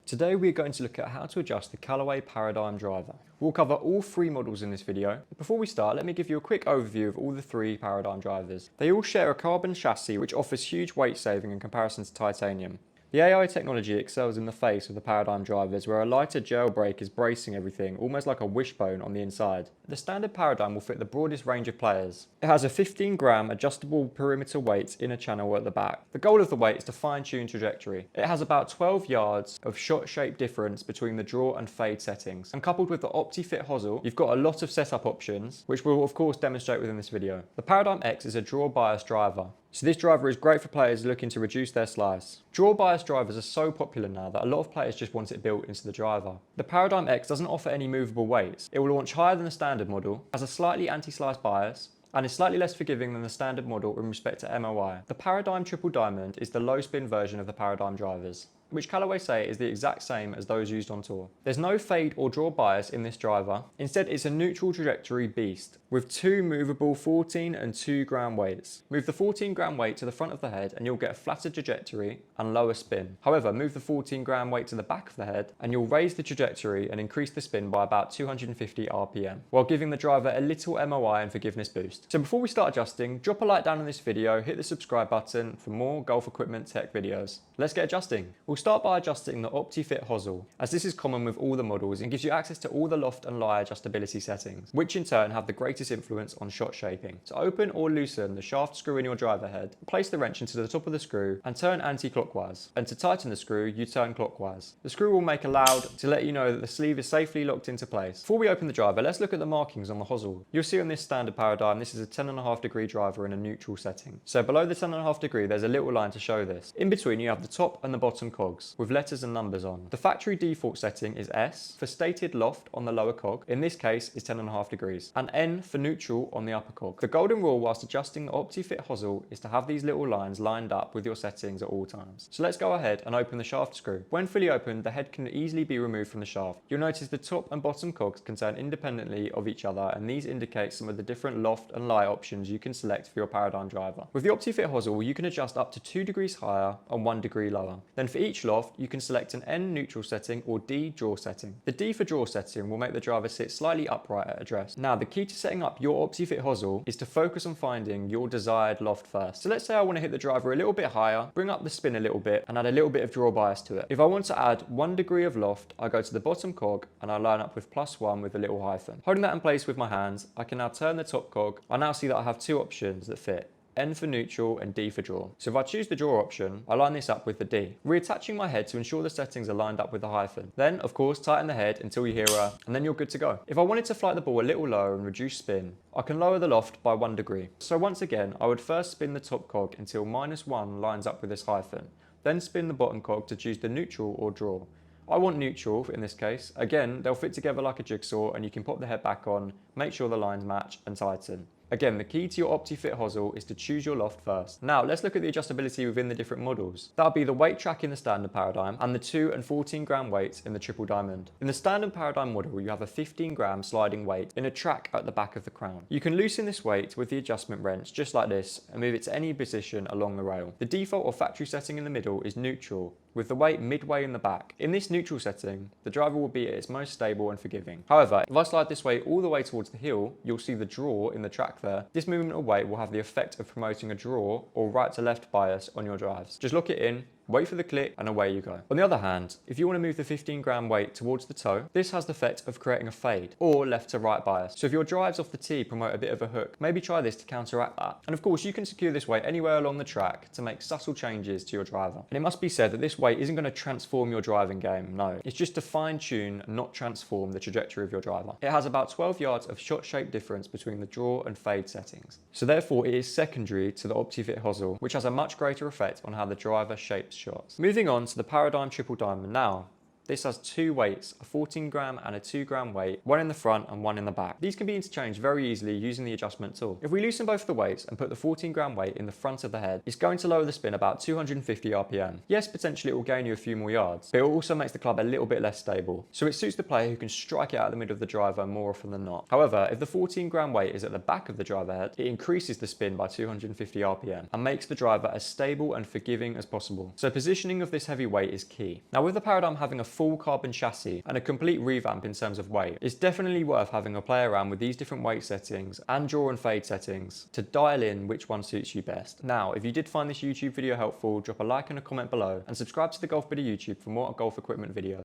Today we're going to look at how to adjust the CALLAWAY Paradym Driver. We'll cover all three models in this video. Before we start, let me give you a quick overview of all the three Paradym drivers. They all share a carbon chassis which offers huge weight saving in comparison to titanium. The AI technology excels in the face of the Paradym drivers, where a lighter gel brake is bracing everything, almost like a wishbone on the inside. The standard Paradym will fit the broadest range of players. It has a 15-gram adjustable perimeter weight inner channel at the back. The goal of the weight is to fine-tune trajectory. It has about 12 yards of shot shape difference between the draw and fade settings. And coupled with the opti-fit Hosel, you've got a lot of setup options, which we'll of course demonstrate within this video. The Paradym X is a draw bias driver. So this driver is great for players looking to reduce their slice. Draw bias drivers are so popular now that a lot of players just want it built into the driver. The Paradym X doesn't offer any movable weights. It will launch higher than the standard model, has a slightly anti-slice bias, and is slightly less forgiving than the standard model in respect to MOI. The Paradym Triple Diamond is the low spin version of the Paradym drivers, which Callaway say is the exact same as those used on tour. There's no fade or draw bias in this driver. Instead, it's a neutral trajectory beast with two movable 14 and 2 gram weights. Move the 14 gram weight to the front of the head and you'll get a flatter trajectory and lower spin. However, move the 14 gram weight to the back of the head and you'll raise the trajectory and increase the spin by about 250 RPM, while giving the driver a little MOI and forgiveness boost. So before we start adjusting, drop a like down on this video, hit the subscribe button for more golf equipment tech videos. Let's get adjusting. We'll start by adjusting the opti-fit Hosel, as this is common with all the models and gives you access to all the loft and lie adjustability settings, which in turn have the greatest influence on shot shaping. To open or loosen the shaft screw in your driver head, place the wrench into the top of the screw and turn anti-clockwise. And to tighten the screw, you turn clockwise. The screw will make a loud to let you know that the sleeve is safely locked into place. Before we open the driver, let's look at the markings on the Hosel. You'll see on this standard Paradym, this is a 10.5 degree driver in a neutral setting. So below the 10.5 degree, there's a little line to show this. In between, you have the top and the bottom cogs, with letters and numbers on. The factory default setting is S for stated loft on the lower cog, in this case is 10.5 degrees, and N for neutral on the upper cog. The golden rule whilst adjusting the opti-fit Hosel is to have these little lines lined up with your settings at all times. So let's go ahead and open the shaft screw. When fully opened, the head can easily be removed from the shaft. You'll notice the top and bottom cogs can turn independently of each other, and these indicate some of the different loft and lie options you can select for your Paradym driver. With the opti-fit Hosel, you can adjust up to 2 degrees higher and 1 degree lower. Then for each loft, you can select an N neutral setting or D draw setting. The D for draw setting will make the driver sit slightly upright at address. Now, the key to setting up your opti-fit Hosel is to focus on finding your desired loft first. So let's say I want to hit the driver a little bit higher, bring up the spin a little bit, and add a little bit of draw bias to it. If I want to add 1 degree of loft, I go to the bottom cog and I line up with +1 with a little hyphen. Holding that in place with my hands, I can now turn the top cog. I now see that I have two options that fit. N for neutral and D for draw. So if I choose the draw option, I line this up with the D, reattaching my head to ensure the settings are lined up with the hyphen. Then, of course, tighten the head until you hear a, and then you're good to go. If I wanted to flight the ball a little lower and reduce spin, I can lower the loft by 1 degree. So once again, I would first spin the top cog until -1 lines up with this hyphen, then spin the bottom cog to choose the neutral or draw. I want neutral in this case. Again, they'll fit together like a jigsaw and you can pop the head back on, make sure the lines match and tighten. Again, the key to your opti-fit Hosel is to choose your loft first. Now, let's look at the adjustability within the different models. That'll be the weight track in the standard Paradym and the 2 and 14 gram weights in the Triple Diamond. In the standard Paradym model, you have a 15 gram sliding weight in a track at the back of the crown. You can loosen this weight with the adjustment wrench just like this and move it to any position along the rail. The default or factory setting in the middle is neutral, with the weight midway in the back. In this neutral setting, the driver will be at its most stable and forgiving. However, if I slide this weight all the way towards the heel, you'll see the draw in the track there. This movement of weight will have the effect of promoting a draw or right to left bias on your drives. Just lock it in, wait for the click, and away you go. On the other hand, if you want to move the 15 gram weight towards the toe, this has the effect of creating a fade or left to right bias. So if your drives off the tee promote a bit of a hook, maybe try this to counteract that. And of course, you can secure this weight anywhere along the track to make subtle changes to your driver. And it must be said that this weight isn't going to transform your driving game, no. It's just to fine tune and not transform the trajectory of your driver. It has about 12 yards of shot shape difference between the draw and fade settings. So therefore, it is secondary to the opti-fit Hosel, which has a much greater effect on how the driver shapes shots. Moving on to the Paradym Triple Diamond now. This has two weights, a 14 gram and a 2 gram weight, one in the front and one in the back. These can be interchanged very easily using the adjustment tool. If we loosen both the weights and put the 14 gram weight in the front of the head, it's going to lower the spin about 250 RPM. Yes, potentially it will gain you a few more yards, but it also makes the club a little bit less stable. So it suits the player who can strike it out of the middle of the driver more often than not. However, if the 14 gram weight is at the back of the driver head, it increases the spin by 250 RPM and makes the driver as stable and forgiving as possible. So positioning of this heavy weight is key. Now with the Paradym having a full carbon chassis and a complete revamp in terms of weight. It's definitely worth having a play around with these different weight settings and draw and fade settings to dial in which one suits you best. Now, if you did find this YouTube video helpful, drop a like and a comment below and subscribe to the Golfbidder YouTube for more golf equipment videos.